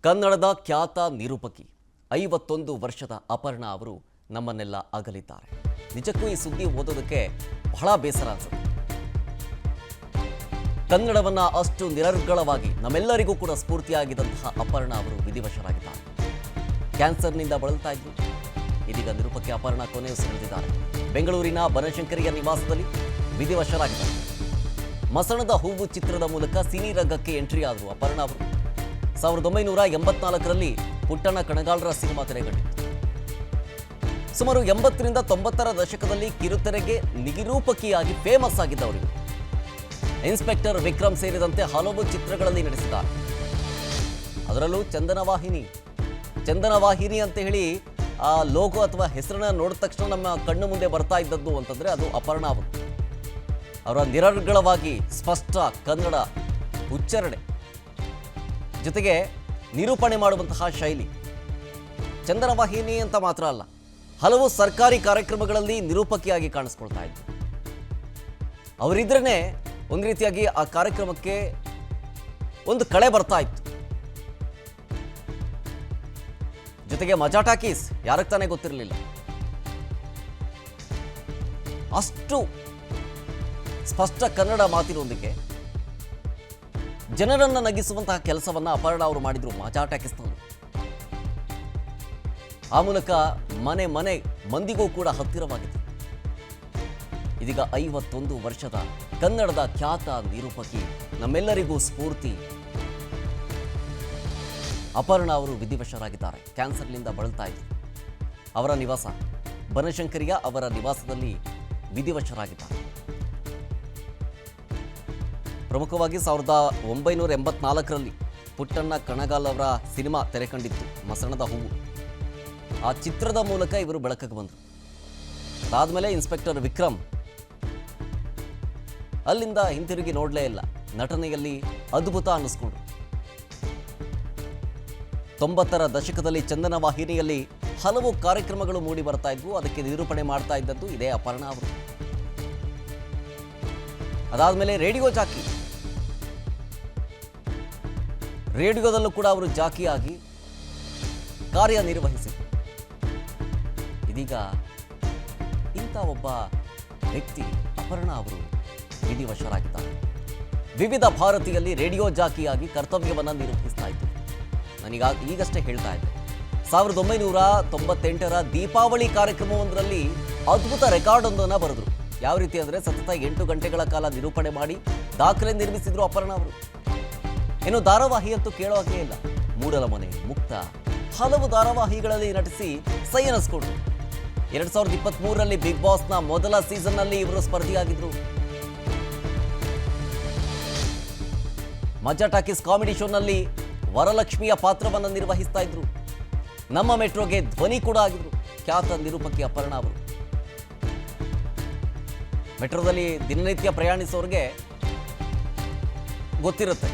ಕನ್ನಡದ ಖ್ಯಾತ ನಿರೂಪಕಿ 51 ವರ್ಷದ ಅಪರ್ಣಾ ಅವರು ನಮ್ಮನ್ನೆಲ್ಲ ಅಗಲಿದ್ದಾರೆ. ನಿಜಕ್ಕೂ ಈ ಸುದ್ದಿ ಓದೋದಕ್ಕೆ ಬಹಳ ಬೇಸರ ಅನ್ಸುತ್ತೆ. ಕನ್ನಡವನ್ನ ಅಷ್ಟು ನಿರರ್ಗಳವಾಗಿ ನಮ್ಮೆಲ್ಲರಿಗೂ ಕೂಡ ಸ್ಫೂರ್ತಿಯಾಗಿದ್ದಂತಹ ಅಪರ್ಣಾ ಅವರು ವಿಧಿವಶರಾಗಿದ್ದಾರೆ. ಕ್ಯಾನ್ಸರ್ನಿಂದ ಬಳಲ್ತಾ ಇದ್ರು. ಇದೀಗ ನಿರೂಪಕಿ ಅಪರ್ಣಾ ಕೊನೆಯುಸಿರೆಳೆದಿದ್ದಾರೆ. ಬೆಂಗಳೂರಿನ ಬನಶಂಕರಿಯ ನಿವಾಸದಲ್ಲಿ ವಿಧಿವಶರಾಗಿದ್ದಾರೆ. ಮಸಣದ ಹೂವು ಚಿತ್ರದ ಮೂಲಕ ಸಿನಿ ರಂಗಕ್ಕೆ ಎಂಟ್ರಿ ಆದರು ಅಪರ್ಣಾ ಅವರು. 1984ರಲ್ಲಿ ಪುಟ್ಟಣ್ಣ ಕಣಗಾಲರ ಸಿನಿಮಾ ತೆರೆಕಂಡಿತ್ತು. ಸುಮಾರು 80ರಿಂದ 90ರ ದಶಕದಲ್ಲಿ ಕಿರುತೆರೆಗೆ ನಿರೂಪಕಿಯಾಗಿ ಫೇಮಸ್ ಆಗಿದ್ದವರು. ಇನ್ಸ್ಪೆಕ್ಟರ್ ವಿಕ್ರಮ್ ಸೇರಿದಂತೆ ಹಲವು ಚಿತ್ರಗಳಲ್ಲಿ ನಟಿಸಿದ್ದಾರೆ. ಅದರಲ್ಲೂ ಚಂದನವಾಹಿನಿ ಅಂತ ಹೇಳಿ ಆ ಲೋಗೋ ಅಥವಾ ಹೆಸರನ್ನ ನೋಡಿದ ತಕ್ಷಣ ನಮ್ಮ ಕಣ್ಣು ಮುಂದೆ ಬರ್ತಾ ಇದ್ದದ್ದು ಅಂತಂದ್ರೆ ಅದು ಅಪರ್ಣಾ ಅವರು. ಅವರ ನಿರರ್ಗಳವಾಗಿ ಸ್ಪಷ್ಟ ಕನ್ನಡ ಉಚ್ಚಾರಣೆ ಜೊತೆಗೆ ನಿರೂಪಣೆ ಮಾಡುವಂತಹ ಶೈಲಿ. ಚಂದನವಾಹಿನಿ ಅಂತ ಮಾತ್ರ ಅಲ್ಲ, ಹಲವು ಸರ್ಕಾರಿ ಕಾರ್ಯಕ್ರಮಗಳಲ್ಲಿ ನಿರೂಪಕಿಯಾಗಿ ಕಾಣಿಸ್ಕೊಳ್ತಾ ಇದ್ರು. ಅವರಿದ್ರೇ ಒಂದು ರೀತಿಯಾಗಿ ಆ ಕಾರ್ಯಕ್ರಮಕ್ಕೆ ಒಂದು ಕಳೆ ಬರ್ತಾ ಇತ್ತು. ಜೊತೆಗೆ ಮಜಾ ಟಾಕೀಸ್ ಯಾರಕ್ಕೆ ತಾನೇ ಗೊತ್ತಿರಲಿಲ್ಲ. ಅಷ್ಟು ಸ್ಪಷ್ಟ ಕನ್ನಡ ಮಾತಿನೊಂದಿಗೆ ಜನರನ್ನು ನಗಿಸುವಂತಹ ಕೆಲಸವನ್ನ ಅಪರ್ಣಾ ಅವರು ಮಾಡಿದ್ರು ಮಜಾ ಟಾಕೀಸ್ನಲ್ಲಿ. ಆ ಮೂಲಕ ಮನೆ ಮಂದಿಗೂ ಕೂಡ ಹತ್ತಿರವಾಗಿದೆ. ಇದೀಗ 51 ವರ್ಷದ ಕನ್ನಡದ ಖ್ಯಾತ ನಿರೂಪಕಿ, ನಮ್ಮೆಲ್ಲರಿಗೂ ಸ್ಫೂರ್ತಿ ಅಪರ್ಣಾ ಅವರು ವಿಧಿವಶರಾಗಿದ್ದಾರೆ. ಕ್ಯಾನ್ಸರ್ನಿಂದ ಬಳಲ್ತಾ ಇದ್ರು. ಅವರ ನಿವಾಸ ಬನಶಂಕರಿಯ ಅವರ ನಿವಾಸದಲ್ಲಿ ವಿಧಿವಶರಾಗಿದ್ದಾರೆ. ಪ್ರಮುಖವಾಗಿ 1984ರಲ್ಲಿ ಪುಟ್ಟಣ್ಣ ಕಣಗಾಲ್ ಅವರ ಸಿನಿಮಾ ತೆರೆಕಂಡಿತ್ತು ಮಸಣದ ಹೂವು. ಆ ಚಿತ್ರದ ಮೂಲಕ ಇವರು ಬೆಳಕಿಗೆ ಬಂದರು. ಅದಾದಮೇಲೆ ಇನ್ಸ್ಪೆಕ್ಟರ್ ವಿಕ್ರಮ್, ಅಲ್ಲಿಂದ ಹಿಂತಿರುಗಿ ನೋಡಲೇ ಇಲ್ಲ. ನಟನೆಯಲ್ಲಿ ಅದ್ಭುತ ಅನ್ನಿಸ್ಕೊಂಡ್ರು. 90ರ ದಶಕದಲ್ಲಿ ಚಂದನವಾಹಿನಿಯಲ್ಲಿ ಹಲವು ಕಾರ್ಯಕ್ರಮಗಳು ಮೂಡಿ ಬರ್ತಾ ಇದ್ವು. ಅದಕ್ಕೆ ನಿರೂಪಣೆ ಮಾಡ್ತಾ ಇದ್ದದ್ದು ಇದೇ ಅಪರ್ಣಾ ಅವರು. ಅದಾದಮೇಲೆ ರೇಡಿಯೋದಲ್ಲೂ ಕೂಡ ಅವರು ಜಾಕಿಯಾಗಿ ಕಾರ್ಯನಿರ್ವಹಿಸಿದರು. ಇದೀಗ ಇಂಥ ಒಬ್ಬ ವ್ಯಕ್ತಿ ಅಪರ್ಣಾ ಅವರು ವಿಧಿವಶರಾಗಿದ್ದಾರೆ. ವಿವಿಧ ಭಾರತಿಯಲ್ಲಿ ರೇಡಿಯೋ ಜಾಕಿಯಾಗಿ ಕರ್ತವ್ಯವನ್ನು ನಿರ್ವಹಿಸ್ತಾ ಇದ್ದರು. ಈಗಷ್ಟೇ ಹೇಳ್ತಾ ಇದ್ದೆ, 1998ರ ದೀಪಾವಳಿ ಕಾರ್ಯಕ್ರಮವೊಂದರಲ್ಲಿ ಅದ್ಭುತ ರೆಕಾರ್ಡ್ ಒಂದನ್ನು ಬರೆದ್ರು. ಯಾವ ರೀತಿ ಅಂದರೆ ಸತತ 8 ಗಂಟೆಗಳ ಕಾಲ ನಿರೂಪಣೆ ಮಾಡಿ ದಾಖಲೆ ನಿರ್ಮಿಸಿದ್ರು ಅಪರ್ಣಾ ಅವರು. ಇನ್ನು ಧಾರಾವಾಹಿ ಅಂತೂ ಕೇಳೋ ಹಾಗೆ ಇಲ್ಲ. ಮೂಡಲಮನೆ, ಮುಕ್ತ, ಹಲವು ಧಾರಾವಾಹಿಗಳಲ್ಲಿ ನಟಿಸಿ ಸೈ ಅನ್ನಿಸ್ಕೊಂಡ್ರು. 2023ರಲ್ಲಿ ಬಿಗ್ ಬಾಸ್ನ ಮೊದಲ ಸೀಸನ್ನಲ್ಲಿ ಇವರು ಸ್ಪರ್ಧಿಯಾಗಿದ್ರು. ಮಜಾ ಟಾಕೀಸ್ ಕಾಮಿಡಿ ಶೋನಲ್ಲಿ ವರಲಕ್ಷ್ಮಿಯ ಪಾತ್ರವನ್ನು ನಿರ್ವಹಿಸ್ತಾ ಇದ್ರು. ನಮ್ಮ ಮೆಟ್ರೋಗೆ ಧ್ವನಿ ಕೂಡ ಆಗಿದ್ರು ಖ್ಯಾತ ನಿರೂಪಕಿ ಅಪರ್ಣಾ ಅವರು. ಮೆಟ್ರೋದಲ್ಲಿ ದಿನನಿತ್ಯ ಪ್ರಯಾಣಿಸೋರಿಗೆ ಗೊತ್ತಿರುತ್ತೆ,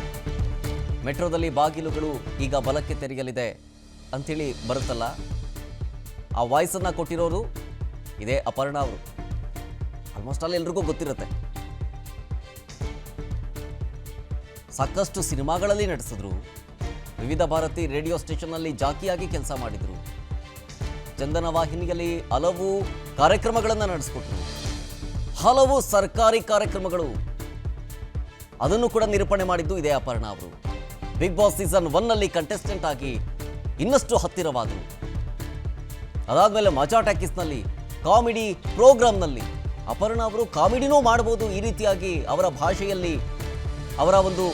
ಮೆಟ್ರೋದಲ್ಲಿ ಬಾಗಿಲುಗಳು ಈಗ ಬಲಕ್ಕೆ ತೆರೆಯಲಿದೆ ಅಂಥೇಳಿ ಬರುತ್ತಲ್ಲ, ಆ ವಾಯ್ಸನ್ನು ಕೊಟ್ಟಿರೋರು ಇದೇ ಅಪರ್ಣಾ ಅವರು. ಆಲ್ಮೋಸ್ಟ್ ಆಲ್ ಎಲ್ರಿಗೂ ಗೊತ್ತಿರುತ್ತೆ. ಸಾಕಷ್ಟು ಸಿನಿಮಾಗಳಲ್ಲಿ ನಟಿಸಿದ್ರು. ವಿವಿಧ ಭಾರತಿ ರೇಡಿಯೋ ಸ್ಟೇಷನ್ನಲ್ಲಿ ಜಾಕಿಯಾಗಿ ಕೆಲಸ ಮಾಡಿದ್ರು. ಚಂದನವಾಹಿನಿಯಲ್ಲಿ ಹಲವು ಕಾರ್ಯಕ್ರಮಗಳನ್ನು ನಡೆಸಿಕೊಟ್ರು. ಹಲವು ಸರ್ಕಾರಿ ಕಾರ್ಯಕ್ರಮಗಳು ಅದನ್ನು ಕೂಡ ನಿರೂಪಣೆ ಮಾಡಿದ್ದು ಇದೇ ಅಪರ್ಣಾ ಅವರು. ಬಿಗ್ ಬಾಸ್ ಸೀಸನ್ 1ನಲ್ಲಿ ಕಂಟೆಸ್ಟೆಂಟ್ ಆಗಿ ಇನ್ನಷ್ಟು ಹತ್ತಿರವಾದರು. ಅದಾದಮೇಲೆ ಮಜಾ ಟಾಕೀಸ್ನಲ್ಲಿ ಕಾಮಿಡಿ ಪ್ರೋಗ್ರಾಂನಲ್ಲಿ ಅಪರ್ಣಾ ಅವರು ಕಾಮಿಡಿನೂ ಮಾಡಬಹುದು. ಈ ರೀತಿಯಾಗಿ ಅವರ ಭಾಷೆಯಲ್ಲಿ ಅವರ ಒಂದು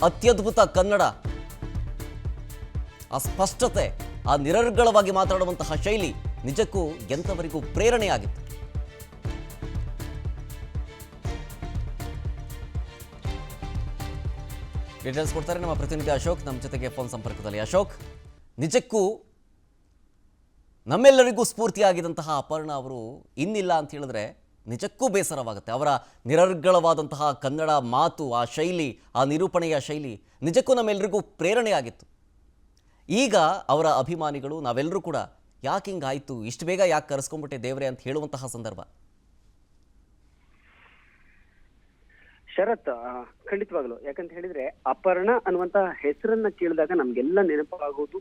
ಅತ್ಯದ್ಭುತ ಕನ್ನಡ, ಆ ಸ್ಪಷ್ಟತೆ, ಆ ನಿರರ್ಗಳವಾಗಿ ಮಾತಾಡುವಂತಹ ಶೈಲಿ ನಿಜಕ್ಕೂ ಎಂಥವರಿಗೂ ಪ್ರೇರಣೆಯಾಗಿತ್ತು. ಡೀಟೇಲ್ಸ್ ಕೊಡ್ತಾರೆ ನಮ್ಮ ಪ್ರತಿನಿಧಿ ಅಶೋಕ್, ನಮ್ಮ ಜೊತೆಗೆ ಫೋನ್ ಸಂಪರ್ಕದಲ್ಲಿ. ಅಶೋಕ್, ನಿಜಕ್ಕೂ ನಮ್ಮೆಲ್ಲರಿಗೂ ಸ್ಫೂರ್ತಿಯಾಗಿದ್ದಂತಹ ಅಪರ್ಣಾ ಅವರು ಇನ್ನಿಲ್ಲ ಅಂತ ಹೇಳಿದ್ರೆ ನಿಜಕ್ಕೂ ಬೇಸರವಾಗುತ್ತೆ. ಅವರ ನಿರರ್ಗಳವಾದಂತಹ ಕನ್ನಡ ಮಾತು, ಆ ಶೈಲಿ, ಆ ನಿರೂಪಣೆಯ ಶೈಲಿ ನಿಜಕ್ಕೂ ನಮ್ಮೆಲ್ಲರಿಗೂ ಪ್ರೇರಣೆಯಾಗಿತ್ತು. ಈಗ ಅವರ ಅಭಿಮಾನಿಗಳು ನಾವೆಲ್ಲರೂ ಕೂಡ ಯಾಕೆ ಹಿಂಗಾಯಿತು, ಇಷ್ಟು ಬೇಗ ಯಾಕೆ ಕರೆಸ್ಕೊಂಡ್ಬಿಟ್ಟೆ ದೇವರೇ ಅಂತ ಹೇಳುವಂತಹ ಸಂದರ್ಭ. ಶರತ್, ಖಂಡಿತವಾಗ್ಲು. ಯಾಕಂತ ಹೇಳಿದ್ರೆ ಅಪರ್ಣ ಅನ್ನುವಂತ ಹೆಸರನ್ನ ಕೇಳಿದಾಗ ನಮ್ಗೆಲ್ಲ ನೆನಪಾಗೋದು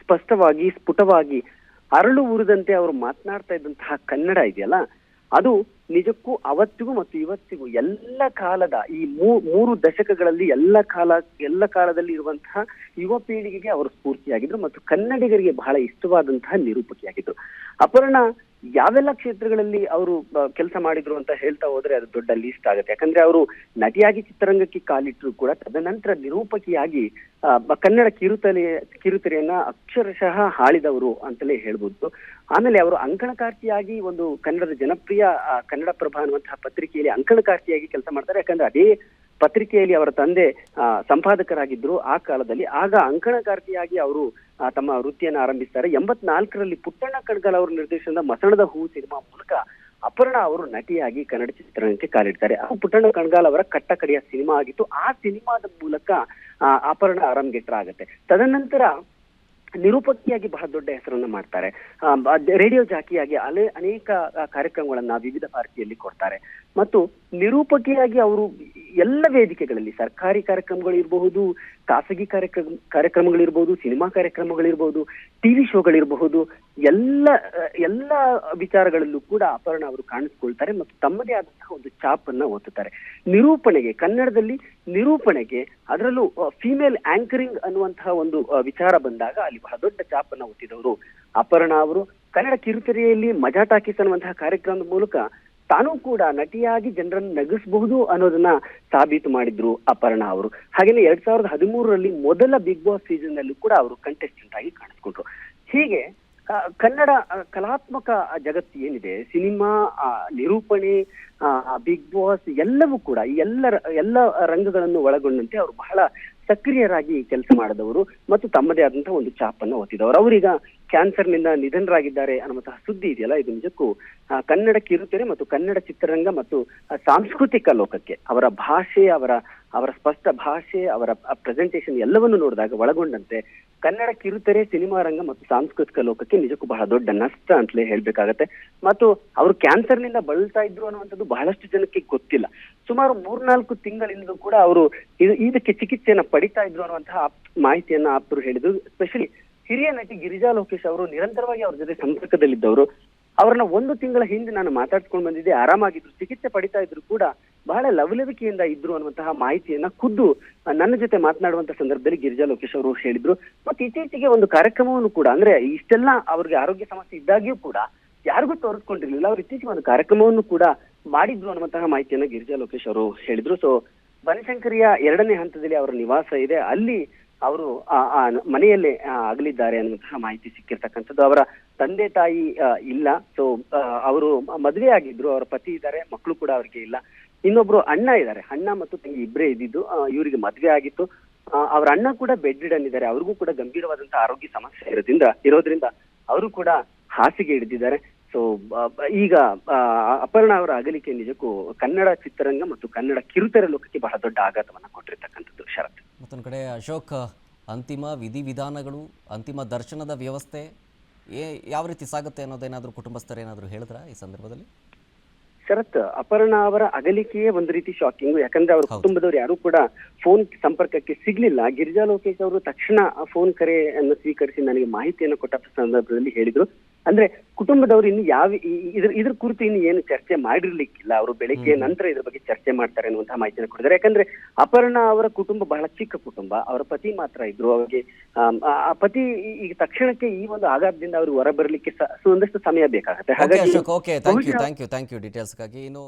ಸ್ಪಷ್ಟವಾಗಿ ಸ್ಫುಟವಾಗಿ ಅರಳು ಊರಿದಂತೆ ಅವರು ಮಾತನಾಡ್ತಾ ಇದ್ದಂತಹ ಕನ್ನಡ ಇದೆಯಲ್ಲ, ಅದು ನಿಜಕ್ಕೂ ಅವತ್ತಿಗೂ ಮತ್ತು ಇವತ್ತಿಗೂ ಎಲ್ಲ ಕಾಲದ ಈ ಮೂರು ದಶಕಗಳಲ್ಲಿ ಎಲ್ಲ ಕಾಲದಲ್ಲಿ ಇರುವಂತಹ ಯುವ ಪೀಳಿಗೆಗೆ ಅವರು ಸ್ಫೂರ್ತಿಯಾಗಿದ್ರು ಮತ್ತು ಕನ್ನಡಿಗರಿಗೆ ಬಹಳ ಇಷ್ಟವಾದಂತಹ ನಿರೂಪಕಿಯಾಗಿದ್ರು. ಅಪರ್ಣ ಯಾವೆಲ್ಲ ಕ್ಷೇತ್ರಗಳಲ್ಲಿ ಅವರು ಕೆಲಸ ಮಾಡಿದ್ರು ಅಂತ ಹೇಳ್ತಾ ಹೋದ್ರೆ ಅದು ದೊಡ್ಡ ಲೀಸ್ಟ್ ಆಗುತ್ತೆ. ಯಾಕಂದ್ರೆ ಅವರು ನಟಿಯಾಗಿ ಚಿತ್ರರಂಗಕ್ಕೆ ಕಾಲಿಟ್ಟರು ಕೂಡ ತದನಂತರ ನಿರೂಪಕಿಯಾಗಿ ಕನ್ನಡ ಕಿರುತೆರೆಯನ್ನ ಅಕ್ಷರಶಃ ಹಾಳಿದವರು ಅಂತಲೇ ಹೇಳ್ಬೋದು. ಆಮೇಲೆ ಅವರು ಅಂಕಣಕಾರ್ತಿಯಾಗಿ ಒಂದು ಕನ್ನಡದ ಜನಪ್ರಿಯ ಕನ್ನಡಪ್ರಭ ಅನ್ನುವಂತಹ ಪತ್ರಿಕೆಯಲ್ಲಿ ಅಂಕಣಕಾರ್ತಿಯಾಗಿ ಕೆಲಸ ಮಾಡ್ತಾರೆ. ಯಾಕಂದ್ರೆ ಅದೇ ಪತ್ರಿಕೆಯಲ್ಲಿ ಅವರ ತಂದೆ ಸಂಪಾದಕರಾಗಿದ್ರು ಆ ಕಾಲದಲ್ಲಿ. ಆಗ ಅಂಕಣಕಾರ್ತಿಯಾಗಿ ಅವರು ತಮ್ಮ ವೃತ್ತಿಯನ್ನು ಆರಂಭಿಸ್ತಾರೆ. 84ರಲ್ಲಿ ಪುಟ್ಟಣ್ಣ ಕಣಗಾಲ್ ಅವರ ನಿರ್ದೇಶನದ ಮಸಣದ ಹೂವು ಸಿನಿಮಾ ಮೂಲಕ ಅಪರ್ಣ ಅವರು ನಟಿಯಾಗಿ ಕನ್ನಡ ಚಿತ್ರರಂಗಕ್ಕೆ ಕಾಲಿಡ್ತಾರೆ. ಅದು ಪುಟ್ಟಣ್ಣ ಕಣಗಾಲ್ ಅವರ ಕಟ್ಟ ಕಡೆಯ ಸಿನಿಮಾ ಆಗಿತ್ತು. ಆ ಸಿನಿಮಾದ ಮೂಲಕ ಅಪರ್ಣ ಆರಂಭಗೆಟ್ರಾಗತ್ತೆ. ತದನಂತರ ನಿರೂಪಕಿಯಾಗಿ ಬಹಳ ದೊಡ್ಡ ಹೆಸರನ್ನ ಮಾಡ್ತಾರೆ. ರೇಡಿಯೋ ಜಾಕಿಯಾಗಿ ಅನೇಕ ಕಾರ್ಯಕ್ರಮಗಳನ್ನ ವಿವಿಧ ಭಾರತಿಯಲ್ಲಿ ಕೊಡ್ತಾರೆ. ಮತ್ತು ನಿರೂಪಕಿಯಾಗಿ ಅವರು ಎಲ್ಲ ವೇದಿಕೆಗಳಲ್ಲಿ ಸರ್ಕಾರಿ ಕಾರ್ಯಕ್ರಮಗಳಿರಬಹುದು, ಖಾಸಗಿ ಕಾರ್ಯಕ್ರಮಗಳಿರ್ಬಹುದು, ಸಿನಿಮಾ ಕಾರ್ಯಕ್ರಮಗಳಿರ್ಬಹುದು, ಟಿವಿ ಶೋಗಳಿರಬಹುದು, ಎಲ್ಲ ವಿಚಾರಗಳಲ್ಲೂ ಕೂಡ ಅಪರ್ಣ ಅವರು ಕಾಣಿಸ್ಕೊಳ್ತಾರೆ ಮತ್ತು ತಮ್ಮದೇ ಆದಂತಹ ಒಂದು ಛಾಪನ್ನ ಒತ್ತುತ್ತಾರೆ. ನಿರೂಪಣೆಗೆ, ಕನ್ನಡದಲ್ಲಿ ನಿರೂಪಣೆಗೆ, ಅದರಲ್ಲೂ ಫಿಮೇಲ್ ಆಂಕರಿಂಗ್ ಅನ್ನುವಂತಹ ಒಂದು ವಿಚಾರ ಬಂದಾಗ ಅಲ್ಲಿ ಬಹಳ ದೊಡ್ಡ ಛಾಪನ್ನ ಒತ್ತಿದವರು ಅಪರ್ಣ ಅವರು. ಕನ್ನಡ ಕಿರುತೆರೆಯಲ್ಲಿ ಮಜಾ ಟಾಕೀಸ್ ಅನ್ನುವಂತಹ ಕಾರ್ಯಕ್ರಮದ ಮೂಲಕ ತಾನೂ ಕೂಡ ನಟಿಯಾಗಿ ಜನರನ್ನು ನಗಿಸಬಹುದು ಅನ್ನೋದನ್ನ ಸಾಬೀತು ಮಾಡಿದ್ರು ಅಪರ್ಣ ಅವರು. ಹಾಗೇನೆ 2013ರಲ್ಲಿ ಮೊದಲ ಬಿಗ್ ಬಾಸ್ ಸೀಸನ್ ನಲ್ಲೂ ಕೂಡ ಅವರು ಕಂಟೆಸ್ಟೆಂಟ್ ಆಗಿ ಕಾಣಿಸ್ಕೊಂಡ್ರು. ಹೀಗೆ ಕನ್ನಡ ಕಲಾತ್ಮಕ ಜಗತ್ತು ಏನಿದೆ, ಸಿನಿಮಾ, ನಿರೂಪಣೆ, ಬಿಗ್ ಬಾಸ್ ಎಲ್ಲವೂ ಕೂಡ ಎಲ್ಲ ರಂಗಗಳನ್ನು ಒಳಗೊಂಡಂತೆ ಅವರು ಬಹಳ ಸಕ್ರಿಯರಾಗಿ ಕೆಲಸ ಮಾಡಿದವರು ಮತ್ತು ತಮ್ಮದೇ ಆದಂತಹ ಒಂದು ಛಾಪನ್ನು ಒತ್ತಿದವರು. ಅವರೀಗ ಕ್ಯಾನ್ಸರ್ನಿಂದ ನಿಧನರಾಗಿದ್ದಾರೆ ಅನ್ನುವಂತಹ ಸುದ್ದಿ ಇದೆಯಲ್ಲ, ಇದು ನಿಜಕ್ಕೂ ಕನ್ನಡ ಕಿರುತೆರೆ ಮತ್ತು ಕನ್ನಡ ಚಿತ್ರರಂಗ ಮತ್ತು ಸಾಂಸ್ಕೃತಿಕ ಲೋಕಕ್ಕೆ ಅವರ ಭಾಷೆ, ಅವರ ಸ್ಪಷ್ಟ ಭಾಷೆ, ಅವರ ಪ್ರೆಸೆಂಟೇಷನ್ ಎಲ್ಲವನ್ನು ನೋಡಿದಾಗ ಒಳಗೊಂಡಂತೆ ಕನ್ನಡ ಕಿರುತೆರೆ, ಸಿನಿಮಾ ರಂಗ ಮತ್ತು ಸಾಂಸ್ಕೃತಿಕ ಲೋಕಕ್ಕೆ ನಿಜಕ್ಕೂ ಬಹಳ ದೊಡ್ಡ ನಷ್ಟ ಅಂತಲೇ ಹೇಳ್ಬೇಕಾಗತ್ತೆ. ಮತ್ತು ಅವರು ಕ್ಯಾನ್ಸರ್ನಿಂದ ಬಳಲ್ತಾ ಇದ್ರು ಅನ್ನುವಂಥದ್ದು ಬಹಳಷ್ಟು ಜನಕ್ಕೆ ಗೊತ್ತಿಲ್ಲ. ಸುಮಾರು 3-4 ತಿಂಗಳಿಂದ ಕೂಡ ಅವರು ಇದಕ್ಕೆ ಚಿಕಿತ್ಸೆಯನ್ನ ಪಡಿತಾ ಇದ್ರು ಅನ್ನುವಂತಹ ಮಾಹಿತಿಯನ್ನ ಆಪ್ತರು ಹೇಳಿದ್ರು. ಸ್ಪೆಷಲಿ ಹಿರಿಯ ನಟಿ ಗಿರಿಜಾ ಲೋಕೇಶ್ ಅವರು ನಿರಂತರವಾಗಿ ಅವ್ರ ಜೊತೆ ಸಂಪರ್ಕದಲ್ಲಿದ್ದವರು. ಅವ್ರನ್ನ 1 ತಿಂಗಳ ಹಿಂದೆ ನಾನು ಮಾತಾಡ್ಸ್ಕೊಂಡು ಬಂದಿದ್ದೆ, ಆರಾಮಾಗಿದ್ರು, ಚಿಕಿತ್ಸೆ ಪಡಿತಾ ಇದ್ರು ಕೂಡ ಬಹಳ ಲವಲವಿಕೆಯಿಂದ ಇದ್ರು ಅನ್ನುವಂತಹ ಮಾಹಿತಿಯನ್ನ ಖುದ್ದು ನನ್ನ ಜೊತೆ ಮಾತನಾಡುವಂತ ಸಂದರ್ಭದಲ್ಲಿ ಗಿರಿಜಾ ಲೋಕೇಶ್ ಅವರು ಹೇಳಿದ್ರು. ಮತ್ತೆ ಇತ್ತೀಚೆಗೆ ಒಂದು ಕಾರ್ಯಕ್ರಮವನ್ನು ಕೂಡ, ಅಂದ್ರೆ ಇಷ್ಟೆಲ್ಲ ಅವ್ರಿಗೆ ಆರೋಗ್ಯ ಸಮಸ್ಯೆ ಇದ್ದಾಗ್ಯೂ ಕೂಡ ಯಾರಿಗೂ ತೋರಿಸ್ಕೊಂಡಿರ್ಲಿಲ್ಲ, ಅವ್ರು ಇತ್ತೀಚೆಗೆ ಒಂದು ಕಾರ್ಯಕ್ರಮವನ್ನು ಕೂಡ ಮಾಡಿದ್ರು ಅನ್ನುವಂತಹ ಮಾಹಿತಿಯನ್ನ ಗಿರಿಜಾ ಲೋಕೇಶ್ ಅವರು ಹೇಳಿದ್ರು. ಸೊ ಬನಶಂಕರಿಯ 2ನೇ ಹಂತದಲ್ಲಿ ಅವರ ನಿವಾಸ ಇದೆ, ಅಲ್ಲಿ ಅವರು ಮನೆಯಲ್ಲೇ ಅಗಲಿದ್ದಾರೆ ಅನ್ನುವಂತಹ ಮಾಹಿತಿ ಸಿಕ್ಕಿರ್ತಕ್ಕಂಥದ್ದು. ಅವರ ತಂದೆ ತಾಯಿ ಇಲ್ಲ. ಸೊ ಅವರು ಮದುವೆ ಆಗಿದ್ರು, ಅವರ ಪತಿ ಇದ್ದಾರೆ, ಮಕ್ಕಳು ಕೂಡ ಅವ್ರಿಗೆ ಇಲ್ಲ. ಇನ್ನೊಬ್ರು ಅಣ್ಣ ಇದ್ದಾರೆ, ಅಣ್ಣ ಮತ್ತು ತಂಗಿ ಇಬ್ಬರೇ ಇದ್ದಿದ್ದು. ಇವರಿಗೆ ಮದುವೆ ಆಗಿತ್ತು. ಅವರ ಅಣ್ಣ ಕೂಡ ಬೆಡ್ ರಿಡನ್ ಇದ್ದಾರೆ, ಅವ್ರಿಗೂ ಕೂಡ ಗಂಭೀರವಾದಂತಹ ಆರೋಗ್ಯ ಸಮಸ್ಯೆ ಇರೋದ್ರಿಂದ ಅವರು ಕೂಡ ಹಾಸಿಗೆ ಹಿಡಿದಿದ್ದಾರೆ. ಸೊ ಈಗ ಅಪರ್ಣ ಅವರ ಅಗಲಿಕೆ ನಿಜಕ್ಕೂ ಕನ್ನಡ ಚಿತ್ರರಂಗ ಮತ್ತು ಕನ್ನಡ ಕಿರುತೆರೆ ಲೋಕಕ್ಕೆ ಬಹಳ ದೊಡ್ಡ ಆಘಾತವನ್ನ ಕೊಟ್ಟಿರ್ತಕ್ಕಂಥದ್ದು. ಶರತ್, ಮತ್ತೊಂದು ಕಡೆ ಅಶೋಕ್, ಅಂತಿಮ ವಿಧಿವಿಧಾನಗಳು, ಅಂತಿಮ ದರ್ಶನದ ವ್ಯವಸ್ಥೆ ಯಾವ ರೀತಿ ಸಾಗುತ್ತೆ ಅನ್ನೋದೇನಾದ್ರೂ ಕುಟುಂಬಸ್ಥರು ಏನಾದರೂ ಹೇಳಿದ್ರ ಈ ಸಂದರ್ಭದಲ್ಲಿ? ಶರತ್, ಅಪರ್ಣ ಅವರ ಅಗಲಿಕೆಯೇ ಒಂದು ರೀತಿ ಶಾಕಿಂಗ್. ಯಾಕಂದ್ರೆ ಅವ್ರ ಕುಟುಂಬದವರು ಯಾರು ಕೂಡ ಫೋನ್ ಸಂಪರ್ಕಕ್ಕೆ ಸಿಗ್ಲಿಲ್ಲ. ಗಿರಿಜಾ ಲೋಕೇಶ್ ಅವರು ತಕ್ಷಣ ಫೋನ್ ಕರೆಯನ್ನು ಸ್ವೀಕರಿಸಿ ನನಗೆ ಮಾಹಿತಿಯನ್ನು ಕೊಟ್ಟ ಸಂದರ್ಭದಲ್ಲಿ ಹೇಳಿದ್ರು, ಅಂದ್ರೆ ಕುಟುಂಬದವರು ಇನ್ನು ಇದ್ರ ಕುರಿತು ಇನ್ನು ಏನು ಚರ್ಚೆ ಮಾಡಿರ್ಲಿಕ್ಕಿಲ್ಲ, ಅವರು ಬೆಳಿಗ್ಗೆ ನಂತರ ಇದ್ರ ಬಗ್ಗೆ ಚರ್ಚೆ ಮಾಡ್ತಾರೆ ಅನ್ನುವಂತಹ ಮಾಹಿತಿಯನ್ನು ಕೊಟ್ಟಿದ್ದಾರೆ. ಯಾಕಂದ್ರೆ ಅಪರ್ಣ ಅವರ ಕುಟುಂಬ ಬಹಳ ಚಿಕ್ಕ ಕುಟುಂಬ, ಅವರ ಪತಿ ಮಾತ್ರ ಇದ್ರು. ಅವರಿಗೆ ಆ ಪತಿ ಈಗ ತಕ್ಷಣಕ್ಕೆ ಈ ಒಂದು ಆಘಾತದಿಂದ ಅವರು ಹೊರಬರ್ಲಿಕ್ಕೆ ಒಂದಷ್ಟು ಸಮಯ ಬೇಕಾಗುತ್ತೆ. ಹಾಗಾಗಿ ಥ್ಯಾಂಕ್ ಯು ಡೀಟೇಲ್ಸ್ಗಾಗಿ. ಇನ್ನು